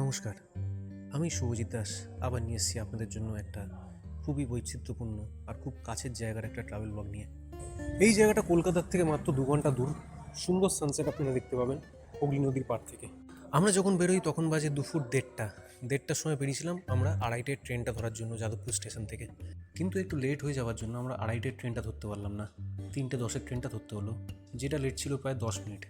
নমস্কার, আমি শুভজিৎ দাস আবার নিয়ে এসেছি আপনাদের জন্য একটা খুবই বৈচিত্র্যপূর্ণ আর খুব কাছের জায়গার একটা ট্রাভেল ব্লগ নিয়ে। এই জায়গাটা কলকাতার থেকে মাত্র 2 ঘন্টা দূর। সুন্দর সানসেট আপনারা দেখতে পাবেন হুগলি নদীর পাড় থেকে। আমরা যখন বেরোই তখন বাজে দুপুর 1:30টার সময় বেরিয়েছিলাম আমরা 2:30টার ট্রেনটা ধরার জন্য যাদবপুর স্টেশন থেকে। কিন্তু একটু লেট হয়ে যাওয়ার জন্য আমরা 2:30টার ট্রেনটা ধরতে পারলাম না, 3:10-এর ট্রেনটা ধরতে হলো, যেটা লেট ছিল প্রায় 10 মিনিট।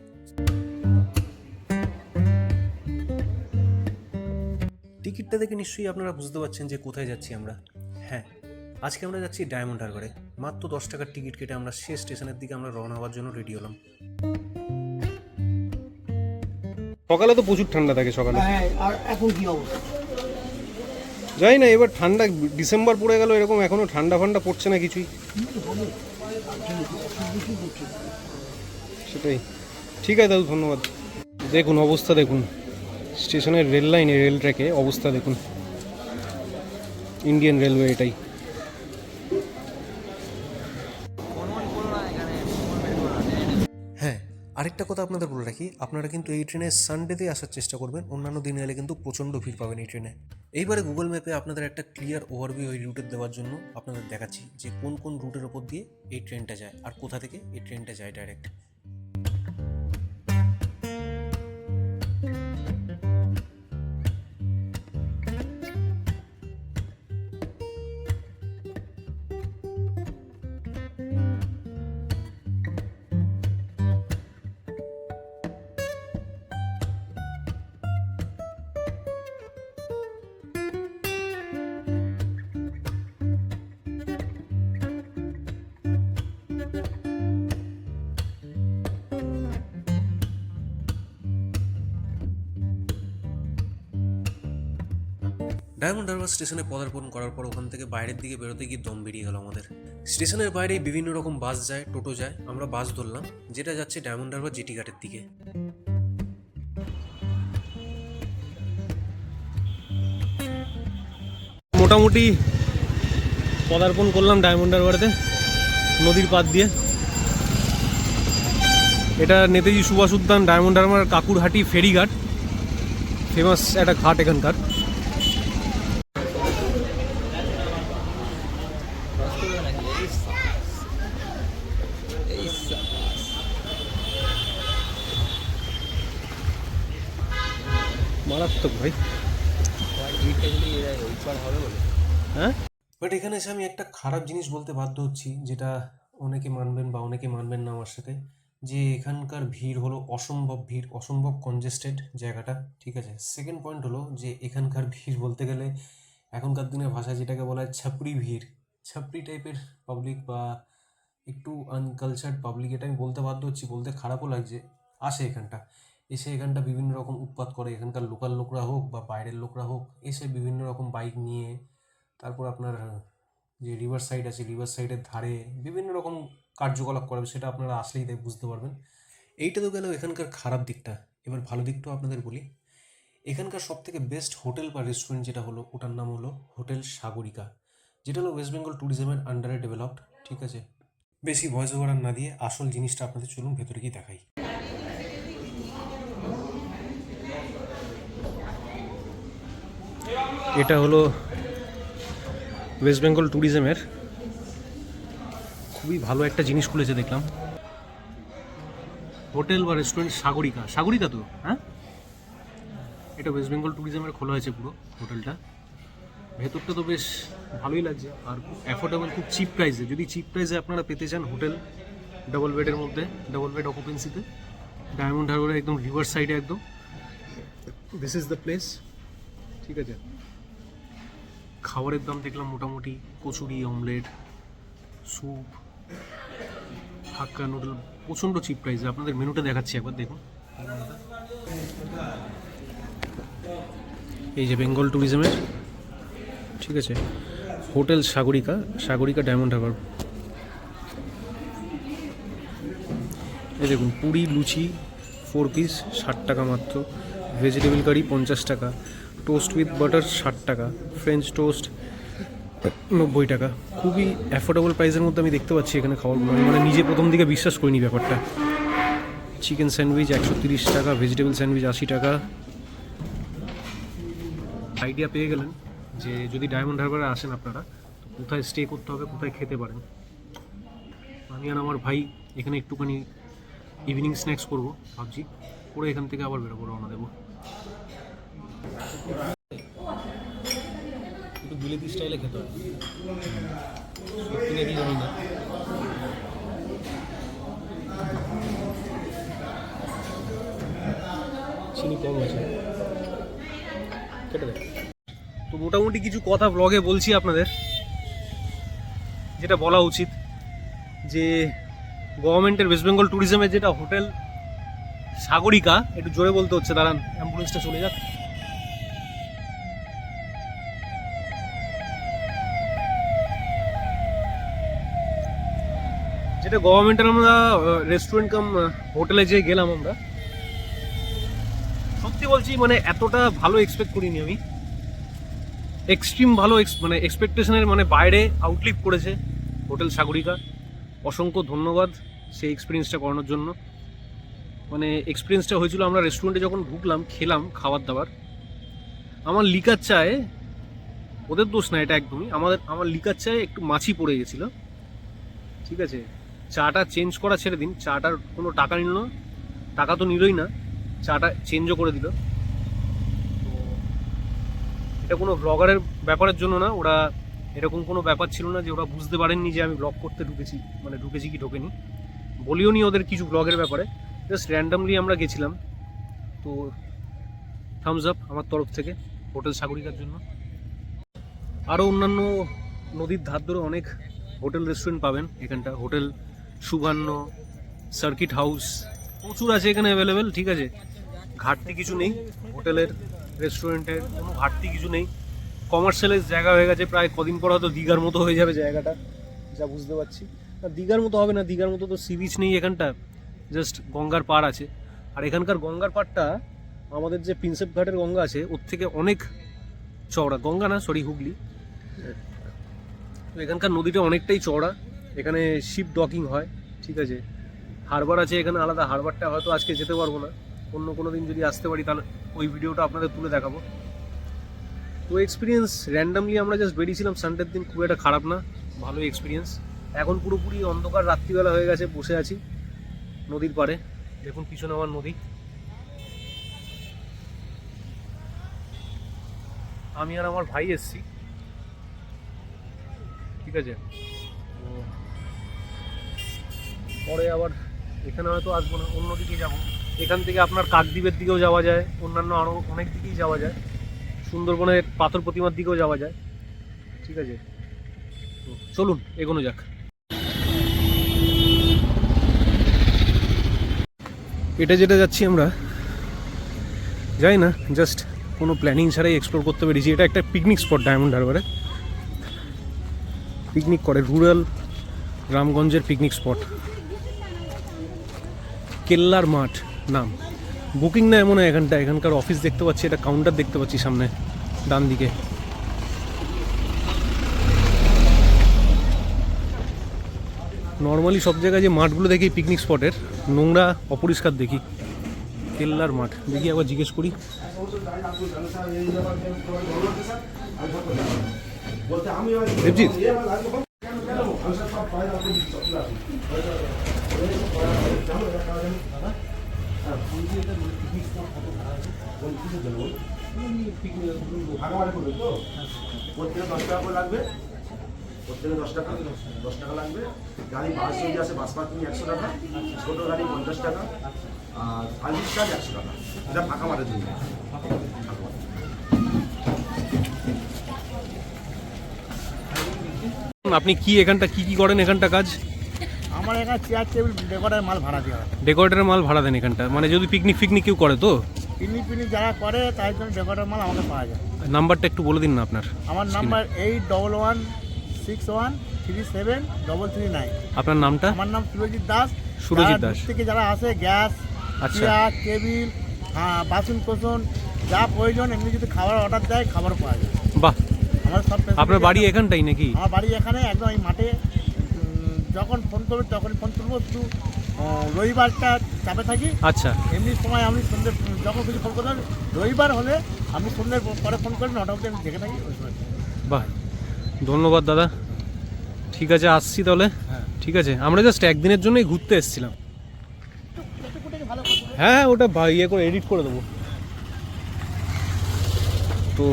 টিকিটটা দেখে নিশ্চয়ই আপনারা বুঝতে পারছেন যে কোথায় যাচ্ছি আমরা। হ্যাঁ, আজকে আমরা যাচ্ছি ডায়মন্ড হারবারে। মাত্র 10 টাকার টিকিট কেটে আমরা শেষ স্টেশনের দিকে আমরা রওনা হওয়ার জন্য রেডি হলাম। সকালে তো প্রচুর ঠান্ডা থাকে সকালে। হ্যাঁ, আর এখন কি অবস্থা? যাই না, এবার ঠান্ডা ডিসেম্বর পড়ে গেল, এরকম এখনো ঠান্ডা ফান্ডা পড়ছে না কিছুই। সেটাই, ঠিক আছে দাদু, ধন্যবাদ। দেখুন অবস্থা, দেখুন স্টেশনের রেল লাইনে, রেল ট্র্যাকে অবস্থা দেখুন। ইন্ডিয়ান রেলওয়ে এটাই। হ্যাঁ, আরেকটা কথা আপনাদের বলে রাখি, আপনারা কিন্তু এই ট্রেনে সানডেতে আসার চেষ্টা করবেন, অন্যান্য দিনে এলে কিন্তু প্রচণ্ড ভিড় পাবেন এই ট্রেনে। এইবারে গুগল ম্যাপে আপনাদের একটা ক্লিয়ার ওভারভিউ এই রুটের দেওয়ার জন্য আপনাদের দেখাচ্ছি যে কোন কোন রুটের ওপর দিয়ে এই ট্রেনটা যায় আর কোথা থেকে এই ট্রেনটা যায় ডাইরেক্ট। ডায়মন্ড হারবার স্টেশনে পদার্পণ করার পর ওখান থেকে বাইরের দিকে বেরোতে গিয়ে দম বেরিয়ে গেল আমাদের। স্টেশনের বাইরে বিভিন্ন রকম বাস যায়, টোটো যায়, আমরা বাস ধরলাম যেটা যাচ্ছে ডায়মন্ড হারবার জেটি ঘাটের দিকে। মোটামুটি পদার্পণ করলাম ডায়মন্ড হারবারেতে নদীর পাড় দিয়ে। এটা নেতাজি সুভাষ উদ্যান, ডায়মন্ড হারবার কাকুরহাটি ফেরিঘাট, ফেমাস একটা ঘাট এখানকার। মারাত্মক ভাই, হ্যাঁ। বাট এখানে এসে আমি একটা খারাপ জিনিস বলতে বাধ্য হচ্ছি, যেটা অনেকে মানবেন বা অনেকে মানবেন না আমার সাথে, যে এখানকার ভিড় হলো অসম্ভব ভিড়, অসম্ভব কনজেস্টেড জায়গাটা, ঠিক আছে। সেকেন্ড পয়েন্ট হলো যে এখানকার ভিড় বলতে গেলে এখনকার দিনের ভাষায় যেটাকে বলা হয় ছাপড়ি ভিড়, ছাপড়ি টাইপের পাবলিক বা একটু আনকালচার্ড পাবলিক, এটা আমি বলতে বাধ্য হচ্ছি, বলতে খারাপও লাগছে। আসে এখানটা, এসে এখানটা বিভিন্ন রকম উৎপাত করে, এখানকার লোকাল লোকরা হোক বা বাইরের লোকরা হোক, এসে বিভিন্ন রকম বাইক নিয়ে, তারপর আপনার যে রিভার সাইড আছে, রিভার সাইডের ধারে বিভিন্ন রকম কার্যকলাপ করবে, সেটা আপনারা আসলেই তাই বুঝতে পারবেন। এইটা তো গেল এখানকার খারাপ দিকটা। এবার ভালো দিকটাও আপনাদের বলি। এখানকার সবথেকে বেস্ট হোটেল বা রেস্টুরেন্ট যেটা হলো, ওটার নাম হলো হোটেল সাগরিকা, যেটা হলো ওয়েস্ট বেঙ্গল ট্যুরিজমের আন্ডারে ডেভেলপড, ঠিক আছে। বেশি ভয়েস ওভার না দিয়ে আসল জিনিসটা আপনাদের চলুন ভেতরে গিয়ে দেখাই। এটা হলো ওয়েস্ট বেঙ্গল ট্যুরিজমের খুবই ভালো একটা জিনিস খুলেছে দেখলাম, হোটেল বা রেস্টুরেন্ট সাগরিকা। সাগরিকা তো, হ্যাঁ, এটা ওয়েস্ট বেঙ্গল ট্যুরিজমের খোলা হয়েছে পুরো হোটেলটা। ভেতরটা তো বেশ ভালোই লাগছে আর খুব অ্যাফোর্ডেবল, খুব চিপ প্রাইসে। যদি চিপ প্রাইসে আপনারা পেতে চান হোটেল ডাবল বেডের মধ্যে, ডাবল বেড অকুপেন্সিতে, ডায়মন্ড হারবারের একদম রিভার সাইডে একদম, দিস ইজ দ্য প্লেস, ঠিক আছে। খাবারের দাম দেখলাম মোটামুটি, কচুরি, অমলেট, স্যুপ, হাক্কা নুডল, প্রচণ্ড চিপ প্রাইসে। আপনাদের মেনুটা দেখাচ্ছি একবার দেখুন। এই যে বেঙ্গল ট্যুরিজমের, ঠিক আছে, হোটেল সাগরিকা, সাগরিকা ডায়মন্ড হারবার। এই দেখুন, পুরি লুচি 4 পিস 60 টাকা মাত্র, ভেজিটেবল কারি 50 টাকা, টোস্ট উইথ বাটার 60 টাকা, ফ্রেঞ্চ টোস্ট 90 টাকা। খুবই অ্যাফোর্ডেবল প্রাইসের মধ্যে আমি দেখতে পাচ্ছি এখানে খাবারগুলো। আমি মানে নিজে প্রথম দিকে বিশ্বাস করিনি ব্যাপারটা। চিকেন স্যান্ডউইচ 130 টাকা, ভেজিটেবল স্যান্ডউইচ 80 টাকা, আইডিয়া পেয়ে গেলেন যে যদি ডায়মন্ড হারবারে আসেন আপনারা তো কোথায় স্টে করতে হবে, কোথায় খেতে পারেন। আমি আর আমার ভাই এখানে একটুখানি ইভিনিং স্ন্যাক্স করবো ভাবছি, করে এখান থেকে আবার বেরোবো, রওনা দেবো। একটু বিলেতি স্টাইলে খেতে হবে, সত্যি নাকি জানি না। চিনি কম আছে, কেটে দেয়। তো মোটামুটি কিছু কথা ব্লগে বলছি আপনাদের, যেটা বলা উচিত যে গভর্নমেন্টের ওয়েস্ট বেঙ্গল ট্যুরিজমের যেটা হোটেল সাগরিকা, একটু জোরে বলতে হচ্ছে, দাঁড়ান অ্যাম্বুলেন্সটা চলে যাক। যেটা গভর্নমেন্টের আমরা রেস্টুরেন্ট কাম হোটেলে যে গেলাম আমরা, সত্যি বলছি মানে এতটা ভালো এক্সপেক্ট করিনি আমি। এক্সট্রিম ভালো মানে এক্সপেকটেশনের মানে বাইরে আউটলিভ করেছে হোটেল সাগরিকা। অসংখ্য ধন্যবাদ সেই এক্সপিরিয়েন্সটা করানোর জন্য। মানে এক্সপিরিয়েন্সটা হয়েছিল, আমরা রেস্টুরেন্টে যখন ঢুকলাম, খেলাম খাবার দাবার, আমার লিকার চায়ে, ওদের দোষ না এটা একদমই, আমার লিকার চায়ে একটু মাছি পড়ে গেছিলো, ঠিক আছে। চাটা চেঞ্জ করা ছেড়ে দিন, চাটার কোনো টাকা নিল না, টাকা তো নিলই না, চাটা চেঞ্জও করে দিল। তো এটা কোনো ব্লগারের ব্যাপারের জন্য না, ওরা এরকম কোনো ব্যাপার ছিল না যে ওরা বুঝতে পারেননি যে আমি ব্লগ করতে ঢুকেছি, মানে ঢুকেছি কি ঢোকেনি, বলিও নি ওদের কিছু ব্লগের ব্যাপারে। জাস্ট র্যান্ডামলি আমরা গেছিলাম। তো থামস আপ আমার তরফ থেকে হোটেল সাগরিকার জন্য। আরও অন্যান্য নদীর ধার ধরে অনেক হোটেল রেস্টুরেন্ট পাবেন এখানটা। হোটেল সুবর্ণ, সার্কিট হাউস প্রচুর আছে এখানে অ্যাভেলেবেল, ঠিক আছে। ঘাটতি কিছু নেই, হোটেলের রেস্টুরেন্টের কোনো ঘাটতি কিছু নেই। কমার্শিয়ালাইজ জায়গা হয়ে গেছে প্রায়, কদিন পর হয়তো দীঘার মতো হয়ে যাবে জায়গাটা, যা বুঝতে পারছি। না, দীঘার মতো হবে না, দীঘার মতো তো সি বিচ নেই এখানটা, জাস্ট গঙ্গার পাড় আছে। আর এখানকার গঙ্গার পাড়টা আমাদের যে প্রিন্সেপ ঘাটের গঙ্গা আছে ওর থেকে অনেক চওড়া। গঙ্গা না, সরি, হুগলি। তো এখানকার নদীটা অনেকটাই চওড়া, এখানে শিপ ডকিং হয়, ঠিক আছে। হারবার আছে এখানে আলাদা, হারবারটা হয়তো আজকে যেতে পারবো না, অন্য কোনো দিন যদি আসতে পারি তাহলে ওই ভিডিওটা আপনাদের তুলে দেখাবো। তো এক্সপিরিয়েন্স র্যান্ডামলি আমরা জাস্ট বেরিয়েছিলাম সানডের দিন, খুব একটা খারাপ না, ভালো এক্সপিরিয়েন্স। এখন পুরোপুরি অন্ধকার রাত্রিবেলা হয়ে গেছে, বসে আছি নদীর পাড়ে, দেখুন পিছনে আমার নদী। আমি আর আমার ভাই এসছি, ঠিক আছে। তো পরে আবার এখানে হয়তো আসবো না, অন্যদিকে যাবো। এখান থেকে আপনার কাকদ্বীপের দিকেও যাওয়া যায়, অন্যান্য আরও অনেক দিকেই যাওয়া যায়, সুন্দরবনের পাথর প্রতিমার দিকেও যাওয়া যায়, ঠিক আছে। তো চলুন এগোনো যাক। এটা যেটা যাচ্ছি আমরা, যাই না, জাস্ট কোনো প্ল্যানিং ছাড়াই এক্সপ্লোর করতে পেরেছি। এটা একটা পিকনিক স্পট, ডায়মন্ড হারবারে পিকনিক করে, রুরাল রামগঞ্জের পিকনিক স্পট। কেল্লার মাঠ নাম, বুকিং না এমন এখানটা। এখানকার অফিস দেখতে পাচ্ছি, এটা কাউন্টার দেখতে পাচ্ছি সামনে ডান দিকে। নর্মালি সব জায়গায় যে মাঠগুলো দেখি পিকনিক স্পটের, নোংরা অপরিষ্কার দেখি। কেল্লার মাঠ, দেখি আবার জিজ্ঞেস করি। দেবজিৎ, প্রত্যেকে 10 টাকা করে লাগবে, প্রত্যেকে 10 টাকা লাগবে। গাড়ি বাস যদি আসে, বাস পার্কিং 100 টাকা, ছোটো গাড়ি 50 টাকা, আর সার্ভিস চার্জ 100 টাকা। এটা ফাঁকা মাঠের জন্য। আপনি কি এখানটা কি কি করেন এখানটা কাজ? আমার এখানে চেয়ার টেবিল ডেকোরের মাল ভাড়া দেওয়া হয়। ডেকোরেটরের মাল ভাড়া দেন এখানটা, মানে যদি পিকনিক কেউ করে তো? পিকনিক যারা করে তাই জন্য ডেকোরের মাল আমাকে পাওয়া যায়। নাম্বারটা একটু বলে দিন না আপনার। আমার নাম্বার 8116137339। আপনার নামটা? আমার নাম সুরজিৎ দাস। সুরজিৎ দাস। থেকে যারা আসে গ্যাস, চেয়ার টেবিল, বাসন কোসন যা প্রয়োজন, এমনি যদি খাবার অর্ডার দেয় খাবার পাওয়া যায়। বাহ, আমার সব। আপনার বাড়ি এখানটাই নাকি? আমার বাড়ি এখানে একদম এই মাঠে। যখন ফোন করবে তখন ফোন তুলবো, শুধু রবিবারটা চাপে থাকি। আচ্ছা এমনি সময় আমি সন্ধ্যে যখন কিছু ফোন করতাম, রবিবার হলে আমি সন্ধ্যের পরে ফোন করি, 9টা অবধি আমি দেখে থাকি ওই সময়। বাহ, ধন্যবাদ দাদা। ঠিক আছে, আসছি তাহলে। হ্যাঁ। ঠিক আছে, আমরা জাস্ট একদিনের জন্যই ঘুরতে এসেছিলাম। হ্যাঁ, ওটা ইয়ে করে এডিট করে দেবো। তো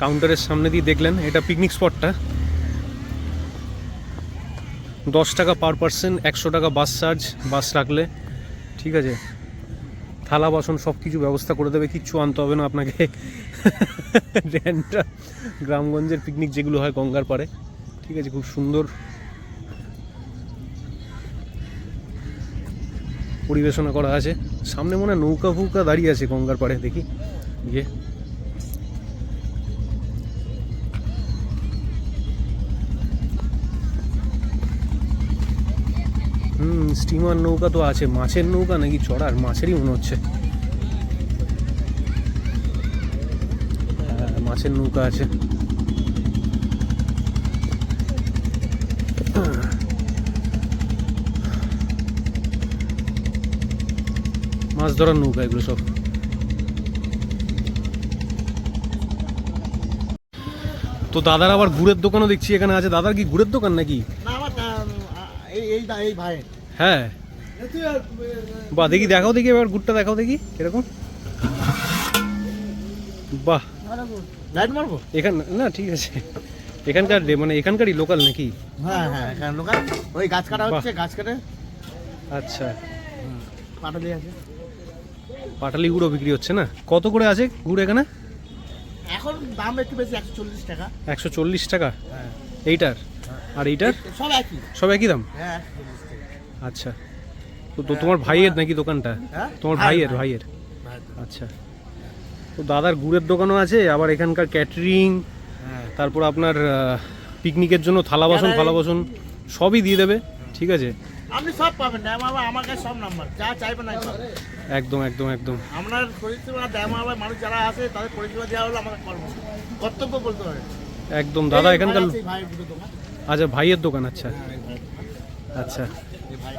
কাউন্টারের সামনে দিয়ে দেখলেন, এটা পিকনিক স্পটটা। 10 টাকা পার পার্সন, 100 টাকা বাস চার্জ, বাস রাখলে। ঠিক আছে, থালা বাসন সব কিছু ব্যবস্থা করে দেবে, কিচ্ছু আনতে হবে না আপনাকে। র্যান্ডটা গ্রামগঞ্জের পিকনিক যেগুলো হয় গঙ্গার পাড়ে। ঠিক আছে, খুব সুন্দর পরিবেশনা করা আছে। সামনে মনে হয় নৌকা ফৌকা দাঁড়িয়ে আছে গঙ্গার পাড়ে, দেখি গিয়ে। স্টিমার নৌকা তো আছে। মাছের নৌকা নাকি চড়ার? মাছেরই মনে হচ্ছে। হ্যাঁ, মাছের নৌকা আছে। মাছ ধরার নৌকা এগুলো সব। তো দাদার আবার গুড়ের দোকানও দেখছি এখানে আছে। দাদার কি গুড়ের দোকান নাকি? না, আমার এই ভাই। হ্যাঁ, বাহ, দেখি দেখাও, দেখি এবার গুড়টা দেখাও দেখি কিরকম। বাহ, লাইট মারবো? এখান না, ঠিক আছে, এখানকার মানে এখানকারই লোকাল নাকি? হ্যাঁ হ্যাঁ, এখানে লোকাল। ওই গাছ কাটা হচ্ছে, গাছ কেটে আচ্ছা, পাটালি আছে। পাটালি গুঁড়ো বিক্রি হচ্ছে না? কত করে আছে গুড় এখানে? এখন দাম একটু বেশি, 140 টাকা। 140 টাকা হ্যাঁ, এইটার? আর এইটার? সব একই। সব একই দাম? হ্যাঁ, 140 টাকা। আচ্ছা, তো তোমার ভাইয়ের নাকি দোকানটা? হ্যাঁ, তোমার ভাই, ভাইয়ের? ভাই। ভাইয়ের, আচ্ছা। তো দাদার গুড়ের দোকানও আছে, আবার এখানকার ক্যাটারিং, হ্যাঁ। তারপর আপনার পিকনিকের জন্য থালা বাসন ফালা বাসন সবই দিয়ে দেবে। ঠিক আছে, আপনি সব পাবেন। আমার কাছে সব নাম্বার, যা চাইবেন না পাবেন। একদম একদম একদম। আপনার পরিষেবা দেওয়া মানুষ যারা আছে তাদের পরিষেবা দেওয়া হলো আমাদের কর্তব্য বলতে পারে। একদম দাদা এখানকার। এই ভাই দুটো দোকান। আচ্ছা, ভাইয়ের দোকান। আচ্ছা হ্যাঁ, এই ভাই। আচ্ছা, এই ভাই।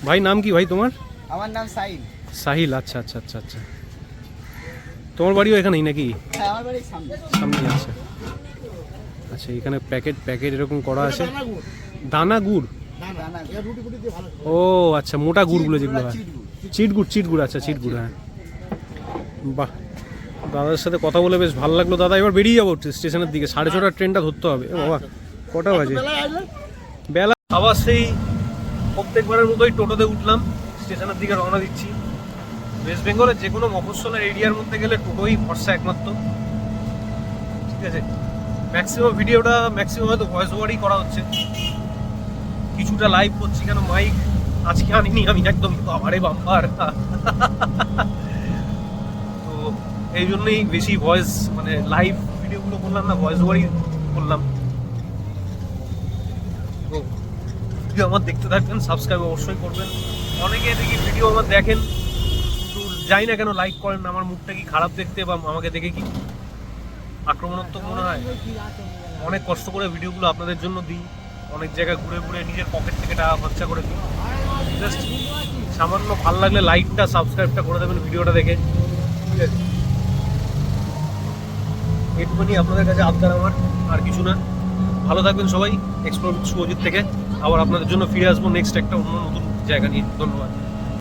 ভাই নাম কি ভাই তোমার? আমার নাম সাইন। সাহিল, আচ্ছা আচ্ছা আচ্ছা আচ্ছা। তোমার বাড়িও এখানেই নাকি? হ্যাঁ, আমার বাড়ির সামনে। সামনে, আচ্ছা আচ্ছা। এখানে প্যাকেট প্যাকেট এরকম করা আছে। দানা গুড়। দানা গুড়? দানা, এর রুটি ফুটি দিয়ে ভালো। ও আচ্ছা, মোটা গুড়গুলো যেগুলো হয়। চিট গুড়, আচ্ছা চিট গুড়, হ্যাঁ। বাহ, দাদার সাথে কথা বলে বেশ ভালো লাগলো দাদা। এবার বেরিয়ে যাবো স্টেশনের দিকে, 6:30 ট্রেনটা ধরতে হবে। ও বাবা, কটা বাজে? বেলায় আসলে বেলা। আবার সেই প্রত্যেকবারের মতোই টোটোতে উঠলাম, স্টেশনের দিকে রওনা দিচ্ছি। ওয়েস্ট বেঙ্গলের যে কোনো মফস্বলের এরিয়ার মধ্যে গেলে টোটোই ভরসা একমাত্র। ঠিক আছে, ম্যাক্সিমাম ভিডিওটা হয়তো ভয়েস ওভারই করা হচ্ছে, কিছুটা লাইভ করছি। কেন মাইক আজকে আনিনি আমি, একদম আবারে বাম্পার। তো এই জন্যই বেশি ভয়েস, মানে লাইভ ভিডিওগুলো করলাম না, ভয়েস ওভারই করলাম। তো ভিডিও আমার দেখতে থাকবেন, সাবস্ক্রাইব অবশ্যই করবেন। অনেকে দেখি ভিডিও আমার দেখেন, কিন্তু জানি না কেন লাইক করেন না। আমার মুখটা কি খারাপ দেখতে, বা আমাকে দেখে কি আক্রমণাত্মক মনে হয়? অনেক কষ্ট করে ভিডিওগুলো আপনাদের জন্য দিই, অনেক জায়গায় ঘুরে ঘুরে নিজের পকেট থেকে টাকা খরচা করে দিই। জাস্ট সামান্য ভালো লাগলে লাইকটা সাবস্ক্রাইবটা করে দেবেন ভিডিওটা দেখে। ঠিক আছে, এইটুকুনি আপনাদের কাছে আবদার আমার, আর কিছু না। ভালো থাকবেন সবাই। এক্সপ্লোর শুভজিৎ থেকে আবার আপনাদের জন্য ফিরে আসবো নেক্সট একটা অন্য নতুন জায়গা নিয়ে। ধন্যবাদ।